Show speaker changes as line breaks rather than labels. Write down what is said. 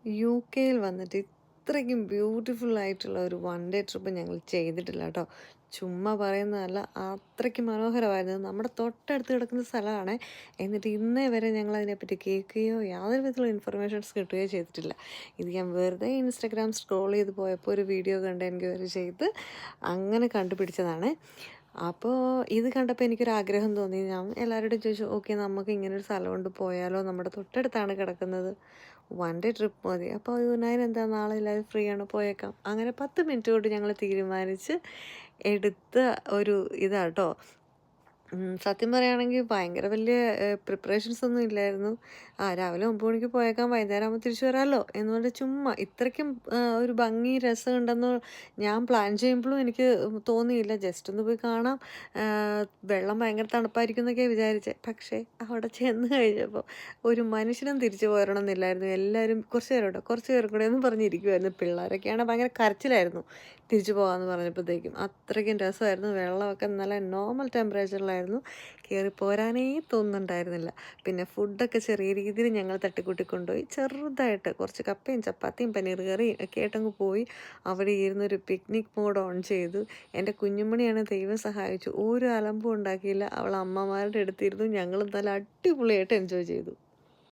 യുകെയിൽ വന്നിട്ട് ഇത്രയ്ക്കും ബ്യൂട്ടിഫുൾ ആയിട്ടുള്ള ഒരു വൺ ഡേ ട്രിപ്പ് ഞങ്ങൾ ചെയ്തിട്ടില്ല കേട്ടോ. ചുമ്മാ പറയുന്നതല്ല, അത്രയ്ക്ക് മനോഹരമായിരുന്നു. നമ്മുടെ തൊട്ടടുത്ത് കിടക്കുന്ന സ്ഥലമാണ്. എന്നിട്ട് ഇന്നേ വരെ ഞങ്ങൾ അതിനെപ്പറ്റി കേൾക്കുകയോ യാതൊരു വിധത്തിലുള്ള ഇൻഫർമേഷൻസ് കിട്ടുകയോ ചെയ്തിട്ടില്ല. ഇത് ഞാൻ വെറുതെ ഇൻസ്റ്റഗ്രാം സ്ക്രോൾ ചെയ്ത് പോയപ്പോൾ ഒരു വീഡിയോ കണ്ട് എൻക്വയറി ചെയ്ത് അങ്ങനെ കണ്ടുപിടിച്ചതാണ്. അപ്പോൾ ഇത് കണ്ടപ്പോൾ എനിക്കൊരാഗ്രഹം തോന്നി. ഞാൻ എല്ലാവരോടും ചോദിച്ചു, ഓക്കെ നമുക്ക് ഇങ്ങനൊരു സ്ഥലം കൊണ്ട് പോയാലോ, നമ്മുടെ തൊട്ടടുത്താണ് കിടക്കുന്നത്, വൺ ഡേ ട്രിപ്പ് മതി. അപ്പോൾ അതിനെന്താ, നാളെ എല്ലാവരും ഫ്രീ ആണ്, പോയേക്കാം. അങ്ങനെ 10 മിനിറ്റ് കൊണ്ട് ഞങ്ങൾ തീരുമാനിച്ച് എടുത്ത ഒരു ഇതാട്ടോ. സത്യം പറയുകയാണെങ്കിൽ ഭയങ്കര വലിയ പ്രിപ്പറേഷൻസ് ഒന്നും ഇല്ലായിരുന്നു. രാവിലെ 9 മണിക്ക് പോയേക്കാം, വൈകുന്നേരം ആകുമ്പോൾ തിരിച്ചു വരാമല്ലോ എന്നുകൊണ്ട് ചുമ്മാ ഇത്രയ്ക്കും ഒരു ഭംഗി രസമുണ്ടെന്ന് ഞാൻ പ്ലാൻ ചെയ്യുമ്പോഴും എനിക്ക് തോന്നിയില്ല. ജസ്റ്റ് ഒന്ന് പോയി കാണാം, വെള്ളം ഭയങ്കര തണുപ്പായിരിക്കും എന്നൊക്കെയാണ് വിചാരിച്ചത്. പക്ഷേ അവിടെ ചെന്ന് കഴിഞ്ഞപ്പോൾ ഒരു മനുഷ്യനും തിരിച്ചു പോരണം എന്നില്ലായിരുന്നു. എല്ലാവരും കുറച്ച് പേരും കൂടെ ഒന്നും പറഞ്ഞിരിക്കുമായിരുന്നു. പിള്ളേരൊക്കെയാണ് ഭയങ്കര കരച്ചിലായിരുന്നു തിരിച്ചു പോകാമെന്ന് പറഞ്ഞപ്പോഴത്തേക്കും. അത്രയ്ക്കും രസമായിരുന്നു. വെള്ളമൊക്കെ നല്ല നോർമൽ ടെമ്പറേച്ചറിലായിരുന്നു. കയറി പോരാനേ തോന്നുന്നുണ്ടായിരുന്നില്ല. പിന്നെ ഫുഡൊക്കെ ചെറിയ രീതിയിൽ ഞങ്ങൾ തട്ടിക്കൂട്ടി കൊണ്ടുപോയി. ചെറുതായിട്ട് കുറച്ച് കപ്പയും ചപ്പാത്തിയും പനീർ കറിയും ഒക്കെ ആയിട്ടങ്ങ് പോയി. അവിടെ ഇരുന്നൊരു പിക്നിക് മോഡ് ഓൺ ചെയ്തു. എൻ്റെ കുഞ്ഞുമണിയാണ്, ദൈവം സഹായിച്ചു, ഒരു അലമ്പും ഉണ്ടാക്കിയില്ല. അവൾ അമ്മമാരുടെ അടുത്തിരുന്നു. ഞങ്ങളും നല്ല അടിപൊളിയായിട്ട് എൻജോയ് ചെയ്തു.